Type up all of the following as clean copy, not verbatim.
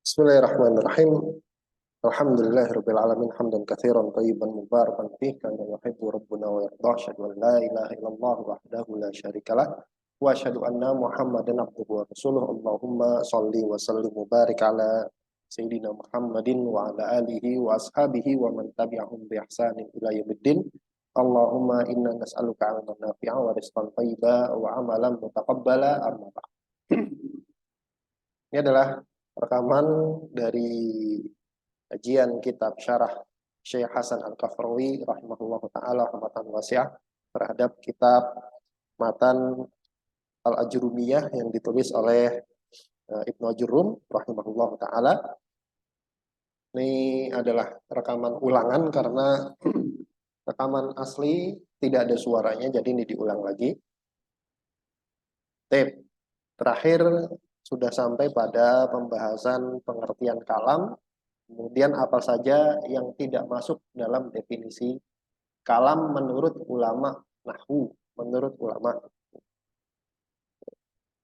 Bismillahirrahmanirrahim. Alhamdulillahirabbil alamin hamdan katsiran thayyiban mubarakan fihi kama yuhibbu rabbuna wa yarda. Asyhadu an la ilaha illallah wahdahu la syarikalah wa asyhadu anna Muhammadan abduhu wa rasuluh. Allahumma shalli wa sallim wa barik ala sayyidina Muhammadin wa ala alihi wa ashabihi wa man tabi'ahum bi ihsanin ila yaumiddin. Allahumma inna nas'aluka 'ilman nafi'an wa rizqan thayyiban wa 'amalan mutaqabbala. Amma ba'd. Ini adalah rekaman dari kajian kitab syarah Syekh Hasan Al-Kafrawi rahimahullah ta'ala rahmatan wasi'ah terhadap kitab matan Al-Ajrumiyah yang ditulis oleh Ibnu Ajurrum rahimahullah ta'ala. Ini adalah rekaman ulangan karena rekaman asli tidak ada suaranya, jadi ini diulang lagi. Terakhir sudah sampai pada pembahasan pengertian kalam, kemudian apa saja yang tidak masuk dalam definisi kalam menurut ulama nahwu, menurut ulama.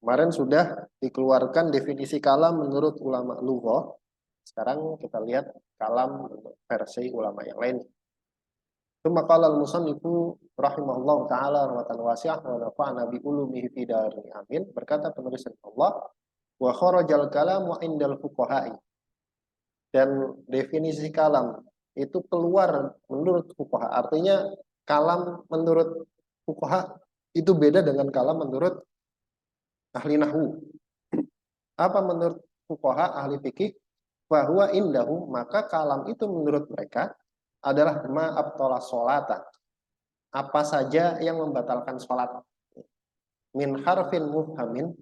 Kemarin sudah dikeluarkan definisi kalam menurut ulama lughah. Sekarang kita lihat kalam versi ulama yang lain. Tsumma qala al-musannifu rahimahullah taala rahmatan wasi'ah wa nafa'na bi ulumihi fi darin amin. Berkata penulis Allah, wa kharajal kalamu indal fuqaha'i. Dan definisi kalam itu keluar menurut fuqaha. Artinya kalam menurut fuqaha itu beda dengan kalam menurut ahli nahwu. Apa menurut fuqaha ahli fikih? Bahwa indahu, maka kalam itu menurut mereka adalah ma abtala sholata. Apa saja yang membatalkan sholat. Min harfin mufhamin.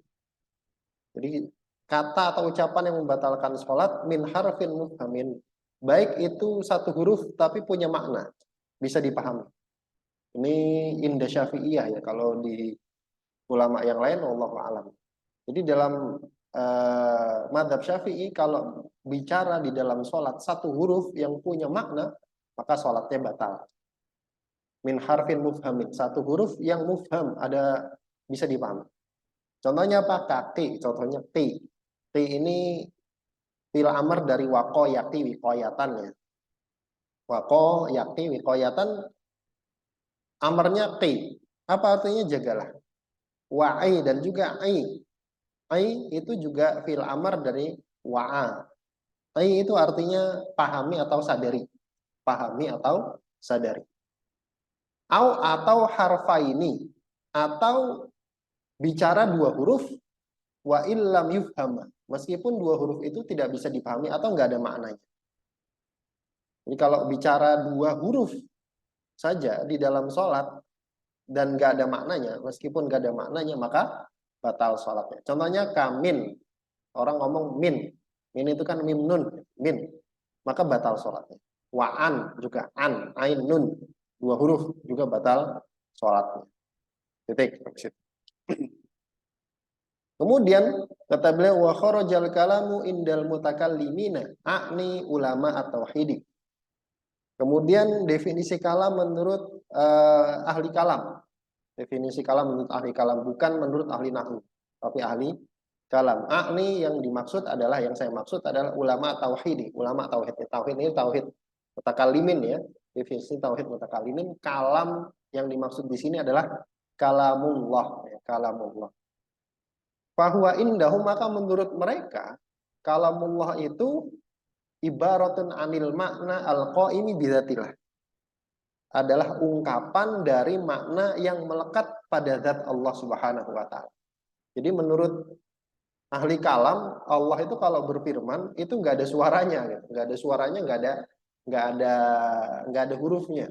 Jadi kata atau ucapan yang membatalkan sholat min harfin mufhamin. Baik itu satu huruf tapi punya makna. Bisa dipahami. Ini indah syafi'iyah ya. Kalau di ulama yang lain, wallahu a'lam. Jadi dalam madhab syafi'i kalau bicara di dalam sholat satu huruf yang punya makna, maka sholatnya batal. Min harfin mufhamin. Satu huruf yang mufham, ada bisa dipahami. Contohnya apa? Kaki. Contohnya ti. Ti ini fil amr dari waqo yakti wikoyatan ya. Waqo yakti wikoyatan, amarnya ti. Apa artinya? Jagalah. Wa'i dan juga ai. Ai itu juga fil amr dari wa'a. Ai itu artinya pahami atau sadari. Pahami atau sadari. Atau harfaini, atau bicara dua huruf wa illam yufham, meskipun dua huruf itu tidak bisa dipahami atau enggak ada maknanya. Jadi kalau bicara dua huruf saja di dalam sholat dan enggak ada maknanya, meskipun enggak ada maknanya, maka batal sholatnya. Contohnya kamin, orang ngomong min itu kan mim nun, min, maka batal sholatnya. Wa'an juga an, ain nun, dua huruf juga batal sholatnya. Titik. Kemudian kata beliau wa kharajal kalamu indal mutakallimina akni ulama atau tauhid. Kemudian definisi kalam menurut ahli kalam. Definisi kalam menurut ahli kalam, bukan menurut ahli nahwu, tapi ahli kalam. Akni yang dimaksud adalah, yang saya maksud adalah ulama tauhid. Ulama tauhid. Tauhid ini tauhid mutakallimin ya. Definisi tauhid mutakallimin, kalam yang dimaksud di sini adalah kalamullah ya, kalamullah. Fahuwa indahu, maka menurut mereka kalamullah itu ibaratun anil makna al-qaimi bidzatillah, adalah ungkapan dari makna yang melekat pada zat Allah Subhanahu wa taala. Jadi menurut ahli kalam, Allah itu kalau berfirman itu nggak ada suaranya gitu. Nggak ada suaranya, nggak ada hurufnya.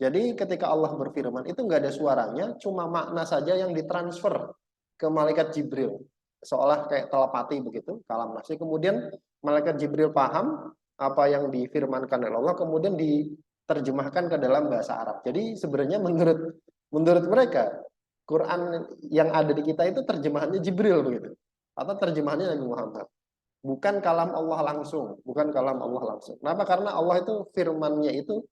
Jadi ketika Allah berfirman itu nggak ada suaranya, cuma makna saja yang ditransfer ke malaikat Jibril, seolah kayak telepati begitu, kalam nafsi. Kemudian malaikat Jibril paham apa yang difirmankan oleh Allah, kemudian diterjemahkan ke dalam bahasa Arab. Jadi sebenarnya menurut mereka Quran yang ada di kita itu terjemahannya Jibril begitu, atau terjemahannya Nabi Muhammad, bukan kalam Allah langsung, bukan kalam Allah langsung. Kenapa? Karena Allah itu firmannya itu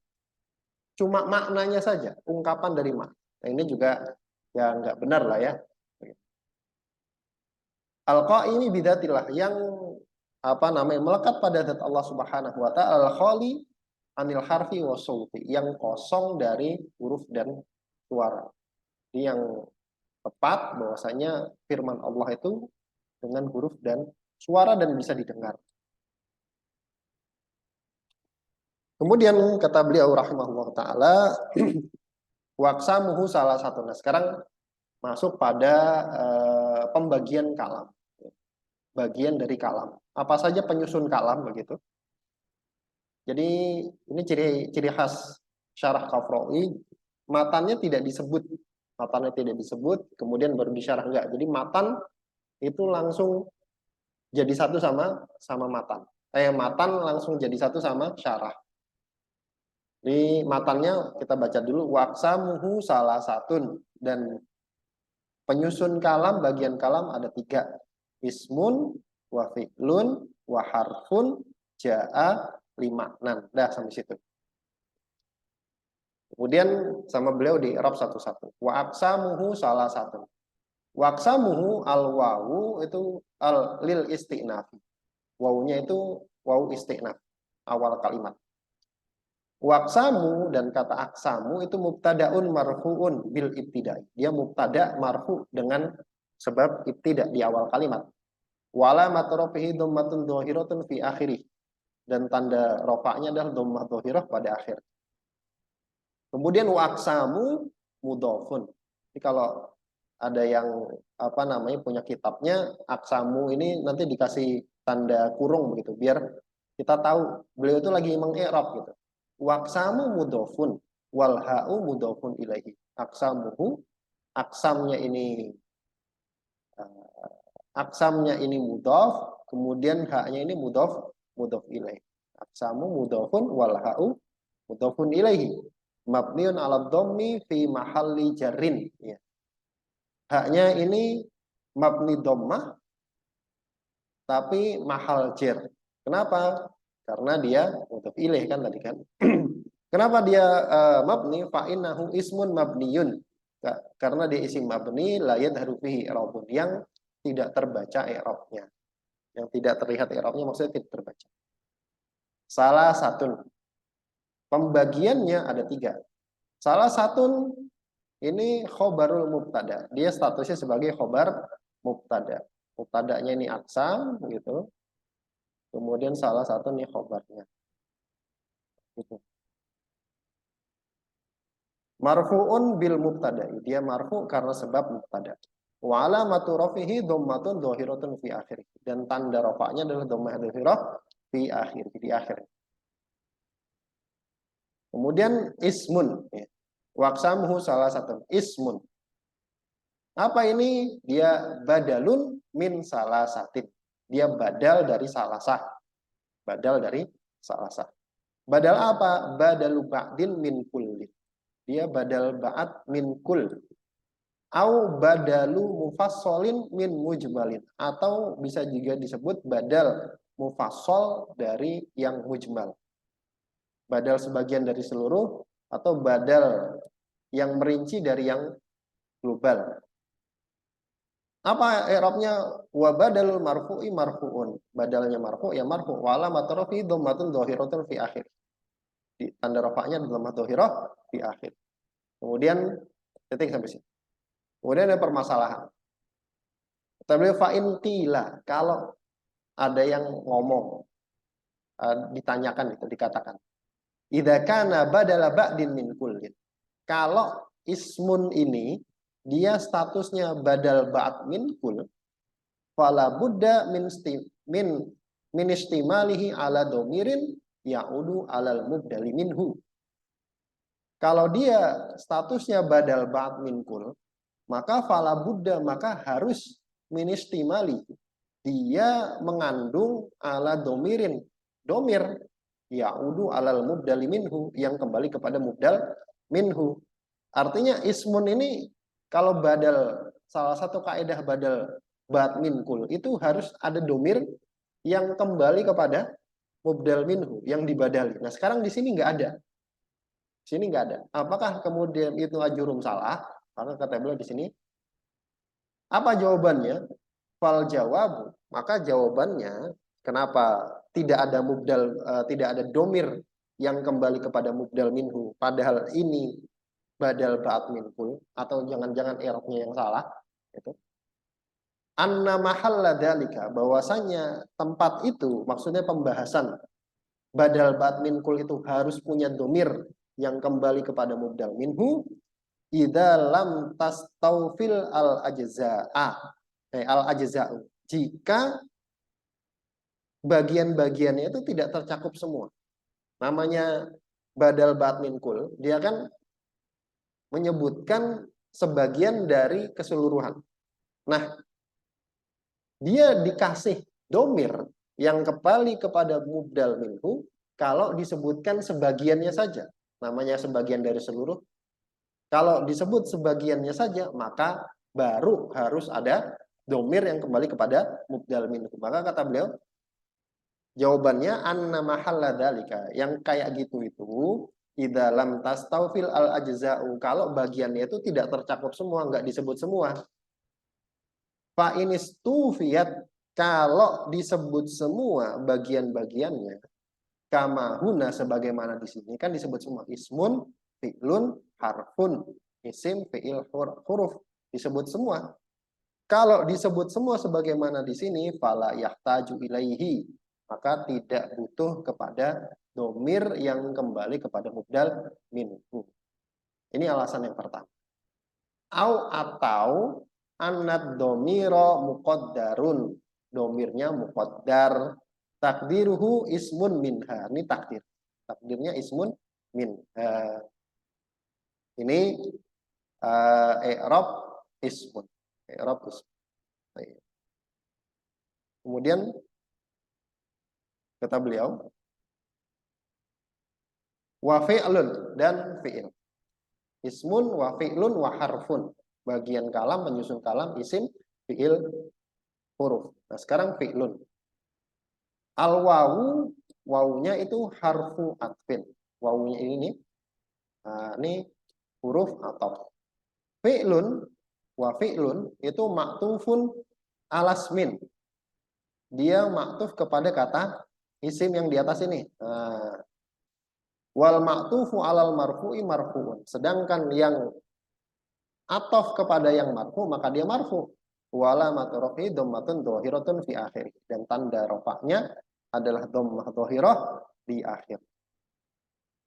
cuma maknanya saja, ungkapan dari makna. Nah, ini juga ya nggak benar lah ya. Al-qaimi bidatillah, yang melekat pada zat Allah Subhanahu wa taala al-khali anil harfi wa sauti, yang kosong dari huruf dan suara. Jadi yang tepat bahwasanya firman Allah itu dengan huruf dan suara dan bisa didengar. Kemudian kata beliau rahimahullah taala waqsamuhu salah satu. Nah, sekarang masuk pada pembagian kalam. Bagian dari kalam. Apa saja penyusun kalam begitu. Jadi ini ciri khas syarah Kafrawi, matannya tidak disebut. Matannya tidak disebut, kemudian baru disyarah enggak. Jadi matan itu langsung jadi satu sama matan. Matan langsung jadi satu sama syarah. Di matannya kita baca dulu waqsamuhu salah satun, dan penyusun kalam, bagian kalam ada 3. Ismun wa fi'lun wa harfun ja'a lima'nan. Dah sampai situ. Kemudian sama beliau di i'rab satu-satu. Wa aqsamuhu salah satu. Wa aqsamuhu al-wawu itu lil isti'nafi. Wawunya itu wawu isti'naf, awal kalimat. Waqsamu dan kata aksamu itu mubtadaun marfu'un bil ibtida. Dia mubtada marfu dengan sebab ibtida di awal kalimat. Wala matrofihi dhammatun dhahiratun fi akhirih. Dan tanda rofaknya adalah dhammah dhahirah pada akhir. Kemudian waqsamu mudhofun. Jadi kalau ada yang punya kitabnya, aksamu ini nanti dikasih tanda kurung begitu biar kita tahu beliau itu lagi mengi'rab gitu. Waqsamu mudhofun wal ha'u mudhofun ilaihi. Aksamuhu, aksamnya ini mudhof, kemudian haknya ini mudhof ilaihi. Aksamu mudhofun wal ha'u mudhofun ilaihi. Mabniun 'ala dhammi fi mahalli jarrin, ya. Haknya ini mabni dhammah tapi mahal jar. Kenapa? Karena dia mudhof ilaih kan tadi kan. Kenapa dia mabni? Fa innahu ismun mabniyun. Karena dia isim mabni la yadharu fihi i'rabun, yang tidak terbaca i'rabnya. Yang tidak terlihat i'rabnya maksudnya tidak terbaca. Salah satu. Pembagiannya ada 3. Salah satu ini khobarul mubtada. Dia statusnya sebagai khobar mubtada. Mubtadanya ini aksam gitu. Kemudian salah satu nih khobarnya. Gitu. Marfu'un bil mubtada. Dia marfu karena sebab mubtada. Wa alamatu rafihi dhammatun dhahiratun fi akhir. Dan tanda rafa'nya adalah dhammah dhahirah fi akhir, di akhir. Kemudian ismun, ya. Waqsamuhu salah satu ismun. Apa ini? Dia badalun min salah satin. Dia badal dari salasah. Badal dari salasah. Badal apa? Badalu ba'din min kullin. Dia badal ba'd min kull. Au badalu mufassolin min mujmalin. Atau bisa juga disebut badal mufassol dari yang mujmal. Badal sebagian dari seluruh atau badal yang merinci dari yang global. Apa i'rabnya? Wa badalul marfu'i marfu'un. Badalnya marfu' ya marfu'. Wa alamat rafi dhammatun dhahiratun fi akhir. Di tanda rafa'nya dhammah dhahirah fi akhir. Kemudian titik sampai sini. Kemudian ada permasalahan. Kita beli fa'in qila, kalau ada yang ngomong, ditanyakan itu, dikatakan. Idza kana badala ba'din min kullin. Kalau ismun ini dia statusnya badal ba'd min kull, fala budda min istimalihi ala domirin ya'udu alal mubdali minhu. Kalau dia statusnya badal ba'd min kull, maka fala budda, maka harus min istimali. Dia mengandung ala domirin, domir ya'udu alal mubdali minhu, yang kembali kepada mubdal minhu. Artinya ismun ini kalau badal, salah satu kaidah badal ba'd min kul itu harus ada domir yang kembali kepada mubdal minhu yang dibadali. Nah, sekarang di sini nggak ada. Di sini nggak ada. Apakah kemudian itu ajurum salah? Maka kata beliau di sini, apa jawabannya? Fal jawab, maka jawabannya Kenapa tidak ada mubdal, tidak ada domir yang kembali kepada mubdal minhu, padahal ini badal ba'd min kul, atau jangan-jangan i'rabnya yang salah itu. Anna mahalla dalika, bahwasanya tempat itu maksudnya pembahasan badal ba'd min kul itu harus punya domir yang kembali kepada mubdal minhu idza lam tastawfil al ajza'a al ajza'u, jika bagian-bagiannya itu tidak tercakup semua. Namanya badal ba'd min kul, dia kan menyebutkan sebagian dari keseluruhan. Nah, dia dikasih domir yang kembali kepada mubdal minhu kalau disebutkan sebagiannya saja. Namanya sebagian dari seluruh. Kalau disebut sebagiannya saja, maka baru harus ada domir yang kembali kepada mubdal minhu. Maka kata beliau, jawabannya anna mahalla dzalika, yang kayak gitu itu di dalam tastawfil al ajza'u, kalau bagiannya itu tidak tercakup semua, nggak disebut semua. Fa inistufiyat, kalau disebut semua bagian-bagiannya, kama huna, sebagaimana di sini kan disebut semua, ismun, fi'lun, harfun, isim, fi'il, huruf, disebut semua. Kalau disebut semua sebagaimana di sini, fala yahtaju ilaihi, maka tidak butuh kepada domir yang kembali kepada mubdal minhu. Ini alasan yang pertama. Atau anad domiro muqaddarun, domirnya muqaddar, takdiruhu ismun minha, ini takdir, takdirnya ismun minha. Ini i'rab ismun, i'rab ismun. Kemudian kata beliau, wa fi'lun, dan fi'il. Ismun wa fi'lun wa harfun. Bagian kalam menyusun kalam, isim, fi'il, huruf. Nah, sekarang fi'lun. Al-wawu, wawunya itu harfu atfin. Wawunya ini huruf ataf. Fi'lun wa fi'lun itu maktufun alasmin. Dia maktuf kepada kata isim yang di atas ini. Wal maktufu alal marfu'i marfu'un. Sedangkan yang ataf kepada yang marfu, maka dia marfu. Wala maturafi dhammatun dhahiratun fi akhir. Dan tanda rofaknya adalah dhammah dhahirah di akhir.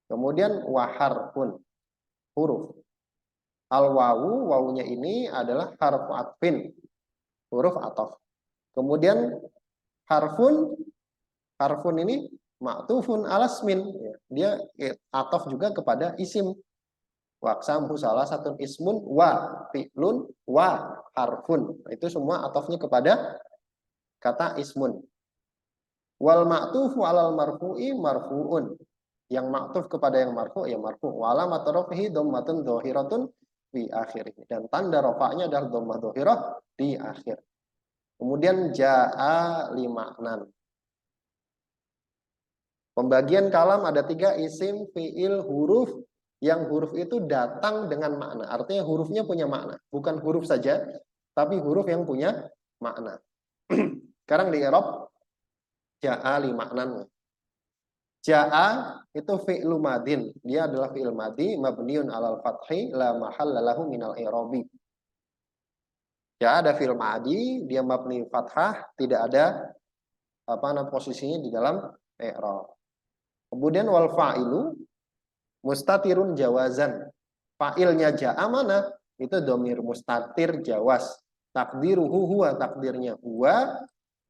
Kemudian waharfun, huruf. Al-wawu, wawunya ini adalah harfu atfin, huruf ataf. Kemudian harfun ini maktufun alasmin, dia ataf juga kepada isim. Waqsamhu salah satu ismun wa fi'lun wa harfun. Itu semua atafnya kepada kata ismun. Wal ma'tufu alal marfu'i marfu'un. Yang maktuf kepada yang marfu' ya marfu'. Wa alamat rafihi dhammatun dhahiratun fi akhirih. Dan tanda rafa'nya adalah dhammah dhahirah di akhir. Kemudian ja'a lima'nan. Pembagian kalam ada 3, isim, fi'il, huruf. Yang huruf itu datang dengan makna. Artinya hurufnya punya makna. Bukan huruf saja, tapi huruf yang punya makna. Sekarang di i'rab ja'a lima'nan. Ja'a itu fi'lu madin. Dia adalah fi'il madi mabniun alal fathi la mahalla lahu minal i'rabi. Ja'a ada fi'il madi, dia mabni fathah, tidak ada posisinya di dalam i'rab. Kemudian wal fa'ilu mustatirun jawazan. Fa'ilnya ja'a mana? Itu domir mustatir jawaz. Takdiruhu huwa, takdirnya huwa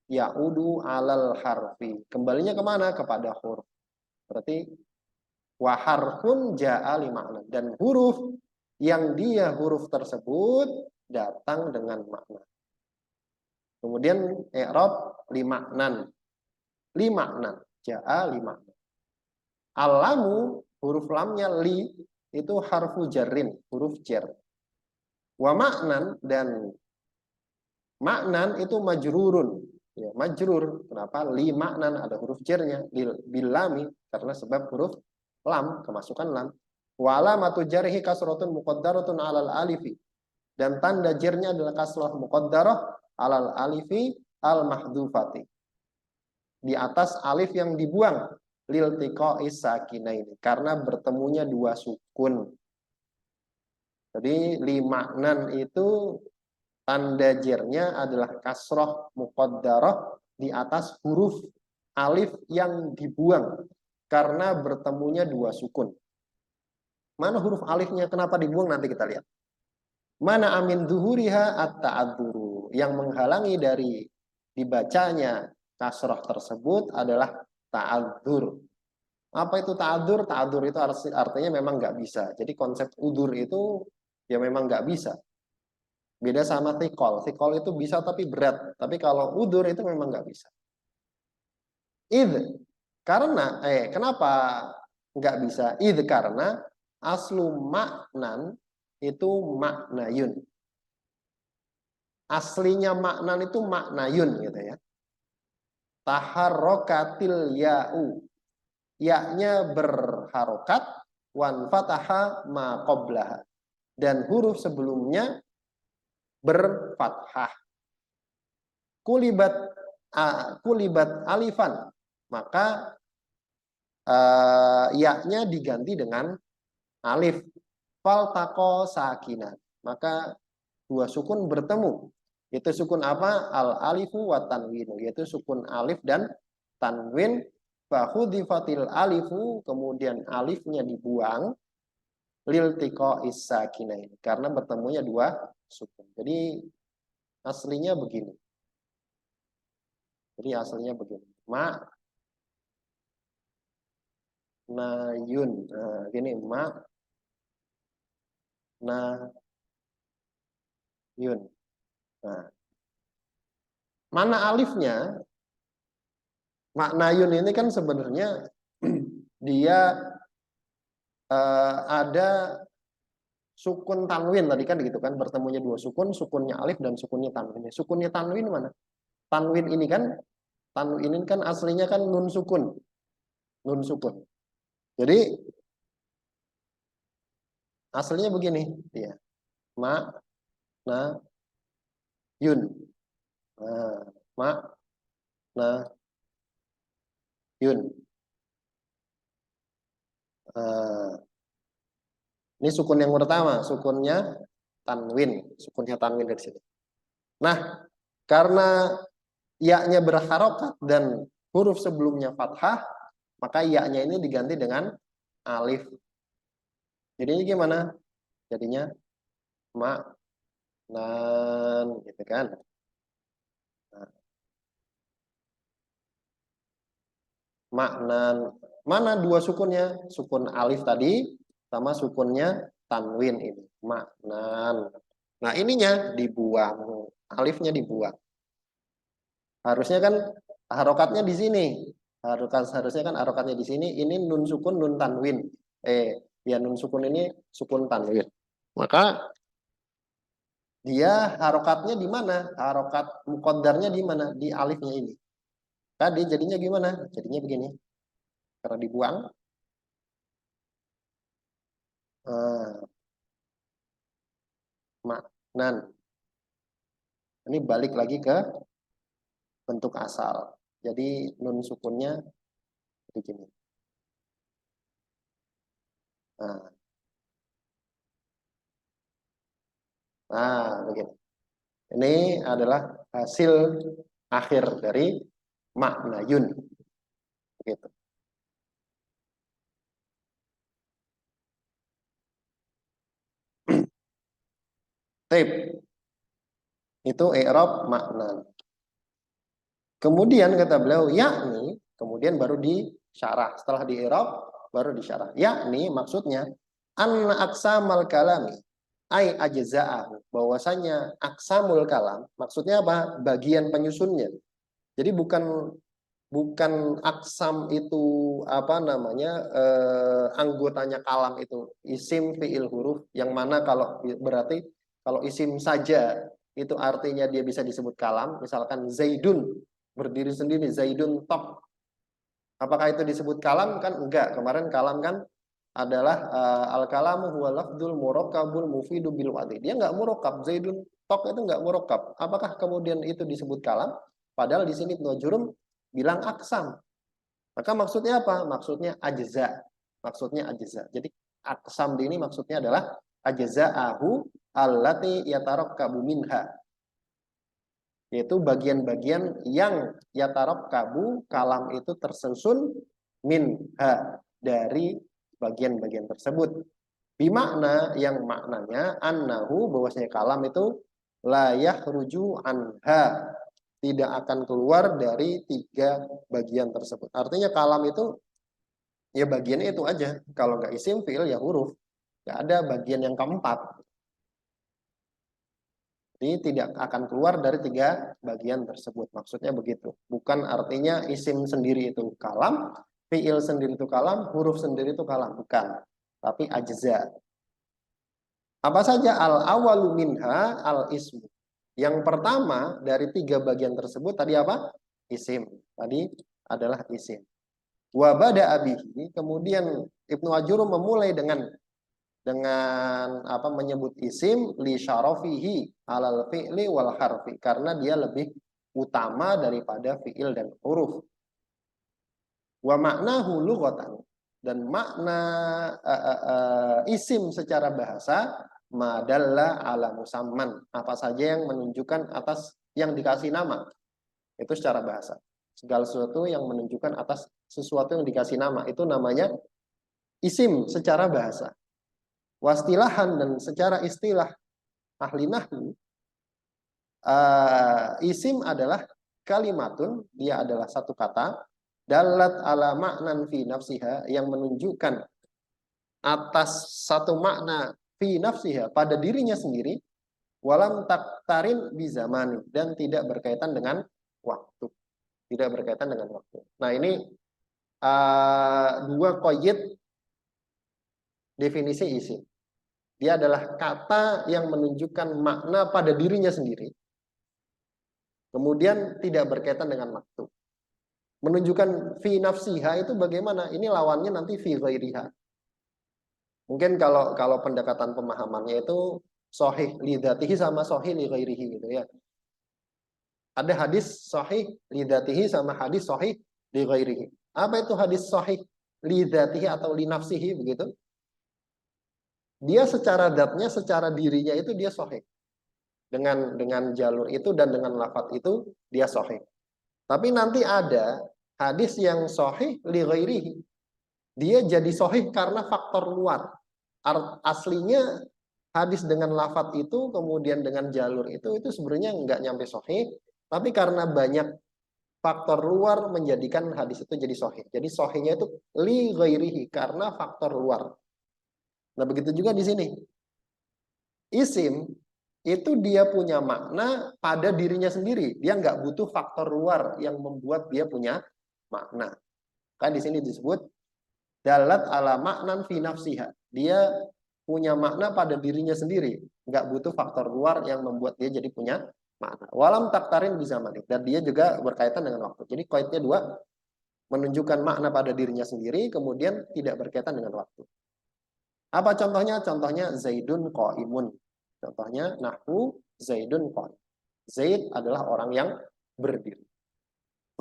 ya'udu alal harfi. Kembalinya kemana? Kepada huruf. Berarti wa harfun ja'a lima'na. Dan huruf yang dia huruf tersebut datang dengan makna. Kemudian i'rab lima'nan. Lima'nan. Ja'a lima'nan. Alamu, huruf lamnya li, itu harfu jarrin, huruf jar. Wa maknan, dan maknan itu majrurun. Ya, majrur. Kenapa? Li maknan, ada huruf jarnya. Bil lami, karena sebab huruf lam, kemasukan lam. Wa alamatu jarhi kasratun muqaddaratun alal alifi. Dan tanda jarnya adalah kasrah muqaddarah alal alifi al mahdhufati. di atas alif yang dibuang, liltiqa'is sakinaini, karena bertemunya dua sukun. Jadi limaknan itu tanda jernya adalah kasroh muqaddarah di atas huruf alif yang dibuang karena bertemunya dua sukun. Mana huruf alifnya, kenapa dibuang, nanti kita lihat. Mana amin duhuriha at-ta'adzuru, yang menghalangi dari dibacanya kasroh tersebut adalah ta'adzur. Apa itu ta'adzur? Ta'adzur itu artinya memang nggak bisa. Jadi konsep udur itu ya memang nggak bisa. Beda sama tikol. Tikol itu bisa tapi berat. Tapi kalau udur itu memang nggak bisa. Karena kenapa nggak bisa? Karena aslu maknan itu maknayun. Aslinya maknan itu maknayun gitu ya. Taharrokatil ya'u. Ya-nya berharokat, wan fataha ma qablaha. Dan huruf sebelumnya berfathah. Kulibat alifan, maka ya-nya diganti dengan alif. Faltaqo sakinah, maka dua sukun bertemu. Itu sukun apa? Al alifu wa tanwin, yaitu sukun alif dan tanwin. Fahudifatil alifu, kemudian alifnya dibuang, liltiqa'is sakinain, karena bertemunya dua sukun. Jadi aslinya begini. Ma nayun. Nah, gini, ma na yun. Nah, mana alifnya? Maknayun ini kan sebenarnya dia ada sukun tanwin tadi kan gitu kan, bertemunya dua sukun, sukunnya alif dan sukunnya tanwin. Sukunnya tanwin mana? Tanwin ini kan aslinya kan nun sukun. Nun sukun. Jadi aslinya begini, ya. Ma na yun. Nah, ma na yun. Ini sukun yang pertama, sukunnya tanwin dari sini. Nah, karena ya-nya berharokat dan huruf sebelumnya fathah, maka ya-nya ini diganti dengan alif. Jadinya gimana? Jadinya maknan, gitu kan? Nah, maknan. Mana dua sukunnya? Sukun alif tadi sama sukunnya tanwin ini. Maknan. Nah, ininya dibuang. Alifnya dibuang. Harusnya kan harokatnya di sini. Harusnya kan harokatnya di sini. Ini nun sukun, nun tanwin. Ya nun sukun ini sukun tanwin. Maka dia harokatnya di mana? Harokat muqaddarnya di mana? Di alifnya ini. Tadi jadinya gimana? Jadinya begini. Karena dibuang. Maknan. Ini balik lagi ke bentuk asal. Jadi nun sukunnya begini. Nah, begini. Ini adalah hasil akhir dari maknayun. Begitu. Tip. Itu i'rab makna. Kemudian kata beliau, yakni, kemudian baru disyarah. Setelah di i'rab baru disyarah. Yakni maksudnya anna aqsamal kalami ai ajza'ahu, bahwasanya aqsamul kalam maksudnya apa? Bagian penyusunnya. Jadi bukan aksam itu apa namanya anggotanya kalam itu isim fiil huruf, yang mana kalau berarti kalau isim saja itu artinya dia bisa disebut kalam. Misalkan Zaidun berdiri sendiri, Zaidun top, apakah itu disebut kalam? Kan enggak. Kemarin kalam kan adalah al-kalamu huwa lafdzul murakkabul mufidu bil wadi. Dia enggak murakkab. Zaidun tok itu enggak murakkab. Apakah kemudian itu disebut kalam? Padahal di sini Ibnu Jurum bilang aksam. Maka maksudnya apa? Maksudnya ajza. Maksudnya ajza. Jadi aksam ini maksudnya adalah ajza'ahu allati yatarakkabu minha. Yaitu bagian-bagian yang yatarakkabu, kalam itu tersusun minha, dari bagian-bagian tersebut. Bimakna, yang maknanya annahu, bahwasanya kalam itu la yakhruju anha, tidak akan keluar dari 3 bagian tersebut. Artinya kalam itu ya bagiannya itu aja. Kalau nggak isim, fiil, ya huruf. Nggak ada bagian yang keempat. Jadi tidak akan keluar dari 3 bagian tersebut. Maksudnya begitu. Bukan artinya isim sendiri itu kalam, fiil sendiri itu kalam, huruf sendiri itu kalam. Bukan. Tapi ajza. Apa saja? Al-awalu minha al-ismu. Yang pertama dari 3 bagian tersebut tadi apa? Isim. Tadi adalah isim. Wa bada abihi, kemudian Ibnu Ajurum memulai dengan apa, menyebut isim li syarafihi alal fi'li wal harfi, karena dia lebih utama daripada fi'il dan huruf. Wa maknahu lughatan, dan makna isim secara bahasa madalla ala musamman, apa saja yang menunjukkan atas yang dikasih nama, itu secara bahasa. Segala sesuatu yang menunjukkan atas sesuatu yang dikasih nama, itu namanya isim secara bahasa. Wastilahan, dan secara istilah ahli nahwu, isim adalah kalimatun, dia adalah satu kata, dalat ala maknan fi nafsiha, yang menunjukkan atas satu makna fi nafsiha, pada dirinya sendiri, walam taktarin bizamani, dan tidak berkaitan dengan waktu. Tidak berkaitan dengan waktu. Nah ini 2 qaid definisi isim. Dia adalah kata yang menunjukkan makna pada dirinya sendiri, kemudian tidak berkaitan dengan waktu. Menunjukkan fi nafsiha itu bagaimana? Ini lawannya nanti fi ghairiha. Mungkin kalau pendekatan pemahamannya itu sahih li dzatihi sama sahih li ghairihi gitu ya. Ada hadis sahih li dzatihi sama hadis sahih li ghairihi. Apa itu hadis sahih li dzatihi atau li nafsihi begitu? Dia secara datnya, secara dirinya itu dia sahih. Dengan jalur itu dan dengan lafaz itu dia sahih. Tapi nanti ada hadis yang sahih li ghairihi. Dia jadi sahih karena faktor luar. Aslinya hadis dengan lafaz itu kemudian dengan jalur itu sebenarnya nggak nyampe sahih, tapi karena banyak faktor luar menjadikan hadis itu jadi sahih. Jadi sahihnya itu li ghairihi, karena faktor luar. Nah, begitu juga di sini. Isim itu dia punya makna pada dirinya sendiri. Dia nggak butuh faktor luar yang membuat dia punya makna. Kan di sini disebut dalat ala maknan fi nafsiha. Dia punya makna pada dirinya sendiri. Nggak butuh faktor luar yang membuat dia jadi punya makna. Walam taktarin bisa manik. Dan dia juga berkaitan dengan waktu. Jadi qaidnya 2, menunjukkan makna pada dirinya sendiri, kemudian tidak berkaitan dengan waktu. Apa contohnya? Contohnya Zaidun qaimun. Contohnya nahwu Zaidun qaim. Zaid adalah orang yang berdiri.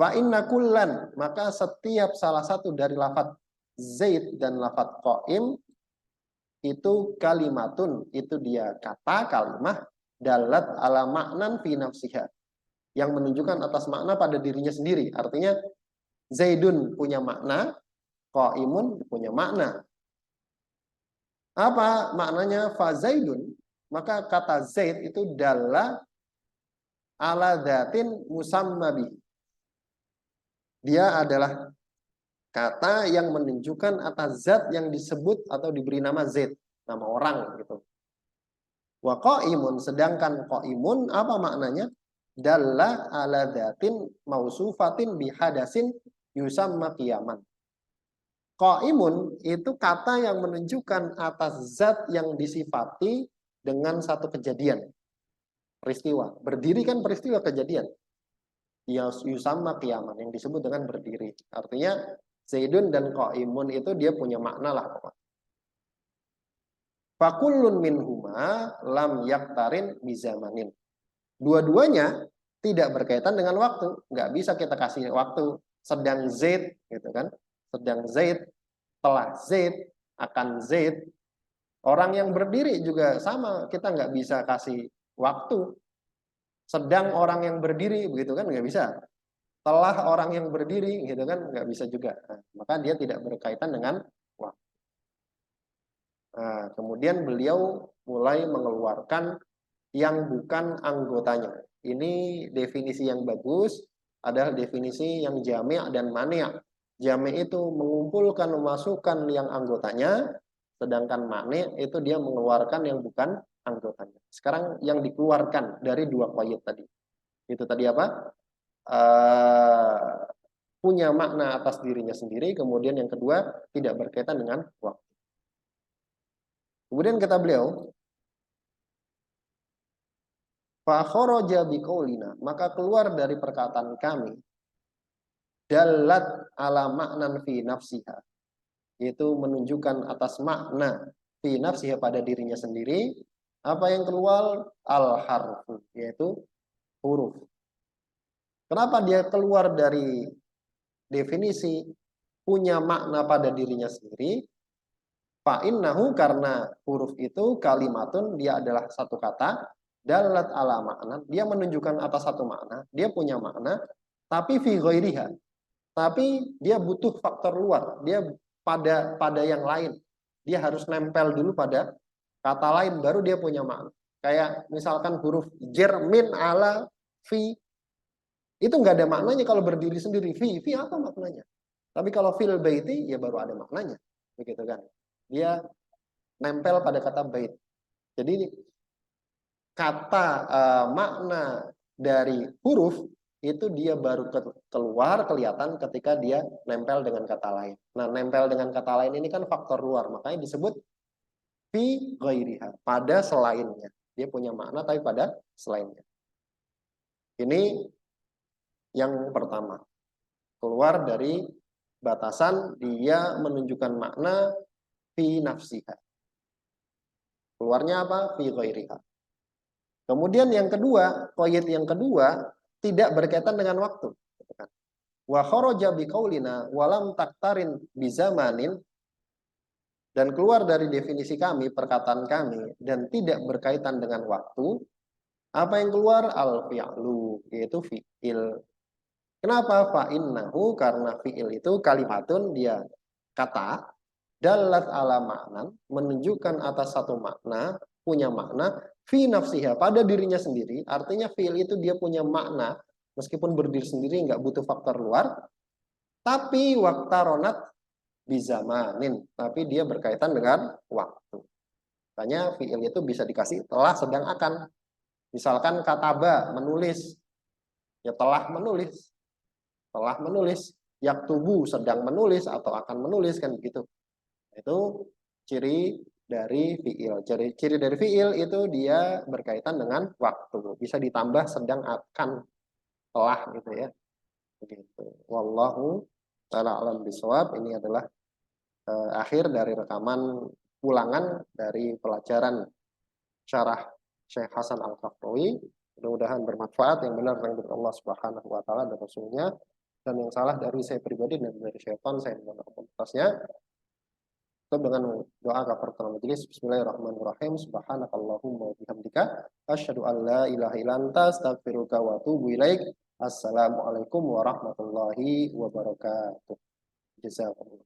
Wa inna kullan, maka setiap salah satu dari lafaz Zaid dan lafaz qaim itu kalimatun, itu dia kata, kalimah dalat ala maknan fi nafsiha, yang menunjukkan atas makna pada dirinya sendiri. Artinya Zaidun punya makna, qaimun punya makna. Apa maknanya? Fa Zaidun, maka kata Zaid itu dalla ala dzatin musammabi. Dia adalah kata yang menunjukkan atas zat yang disebut atau diberi nama Zaid, nama orang gitu. Wa qaimun, sedangkan qaimun apa maknanya? Dalla ala dzatin mausufatin bihadasin yusamma qiyaman. Qaimun itu kata yang menunjukkan atas zat yang disifati dengan satu kejadian, peristiwa. Berdiri kan peristiwa, kejadian. Yusamma qiyaman, yang disebut dengan berdiri. Artinya Zaidun dan qaimun itu dia punya makna lah pokoknya. Fakullun minhuma lam yaktarin bizamanin. Dua-duanya tidak berkaitan dengan waktu. Nggak bisa kita kasih waktu. Sedang Zaid, gitu kan? Sedang Zaid, telah Zaid, akan Zaid. Orang yang berdiri juga sama, kita nggak bisa kasih waktu. Sedang orang yang berdiri, begitu kan? Nggak bisa. Telah orang yang berdiri, gitu kan? Nggak bisa juga. Nah, maka dia tidak berkaitan dengan waktu. Nah, kemudian beliau mulai mengeluarkan yang bukan anggotanya. Ini definisi yang bagus, adalah definisi yang jami' dan mani'. Jami' itu mengumpulkan, memasukkan yang anggotanya, sedangkan mani' itu dia mengeluarkan yang bukan anggotanya. Sekarang yang dikeluarkan dari dua qaid tadi. Itu tadi apa? Punya makna atas dirinya sendiri, kemudian yang kedua tidak berkaitan dengan waktu. Kemudian kata beliau, fa kharaja biqaulina, maka keluar dari perkataan kami, dalat ala maknan fi nafsiha, yaitu menunjukkan atas makna fi nafsiha pada dirinya sendiri. Apa yang keluar? Al harfu, yaitu huruf. Kenapa dia keluar dari definisi punya makna pada dirinya sendiri? Fa'innahu, karena huruf itu kalimatun, dia adalah satu kata, dalat ala makna, dia menunjukkan atas satu makna, dia punya makna, tapi fi ghairiha, tapi dia butuh faktor luar, dia pada yang lain, dia harus nempel dulu pada kata lain baru dia punya makna. Kayak misalkan huruf jer, min, ala, fi, itu nggak ada maknanya kalau berdiri sendiri. Fi apa maknanya? Tapi kalau fil baiti ya baru ada maknanya, begitu kan? Dia nempel pada kata bait. Jadi kata makna dari huruf itu dia baru keluar kelihatan ketika dia nempel dengan kata lain. Nah, nempel dengan kata lain ini kan faktor luar, makanya disebut fi ghairiha, pada selainnya. Dia punya makna tapi pada selainnya. Ini yang pertama. Keluar dari batasan dia menunjukkan makna fi nafsiha. Keluarnya apa? Fi ghairiha. Kemudian yang kedua, qaid yang kedua tidak berkaitan dengan waktu. Wa kharaja biqaulina walam taktarin bizamanin, dan keluar dari definisi kami, perkataan kami, dan tidak berkaitan dengan waktu. Apa yang keluar? Al fi'lu, yaitu fi'il. Kenapa? Fa'innahu, karena fi'il itu kalimatun, dia kata, dalat ala maknan, menunjukkan atas satu makna, punya makna, fi nafsiha, pada dirinya sendiri. Artinya fi'il itu dia punya makna, meskipun berdiri sendiri, nggak butuh faktor luar, tapi waktaronat bizamanin, tapi dia berkaitan dengan waktu. Makanya fi'il itu bisa dikasih telah, sedang, akan. Misalkan kataba, menulis, ya telah menulis. Telah menulis, yaktubu, sedang menulis atau akan menulis, kan begitu. Itu ciri dari fiil. Ciri dari fiil itu dia berkaitan dengan waktu. Bisa ditambah sedang, akan, telah, gitu ya. Begitu. Wallahu ta'ala alam bisawab. Ini adalah akhir dari rekaman ulangan dari pelajaran syarah Syekh Hasan Al-Kafrawi. Mudah-mudahan bermanfaat, yang benar dari Allah Subhanahu wa taala dan Rasulnya, dan yang salah dari saya pribadi dan dari syaitan, saya mohon atasnya. Tutup dengan doa kafaratul majelis. Bismillahirrahmanirrahim. Subhanakallahumma wa bihamdika asyhadu an la ilaha illa anta astaghfiruka wa atubu ilaik. Assalamualaikum warahmatullahi wabarakatuh. Jazakumullah.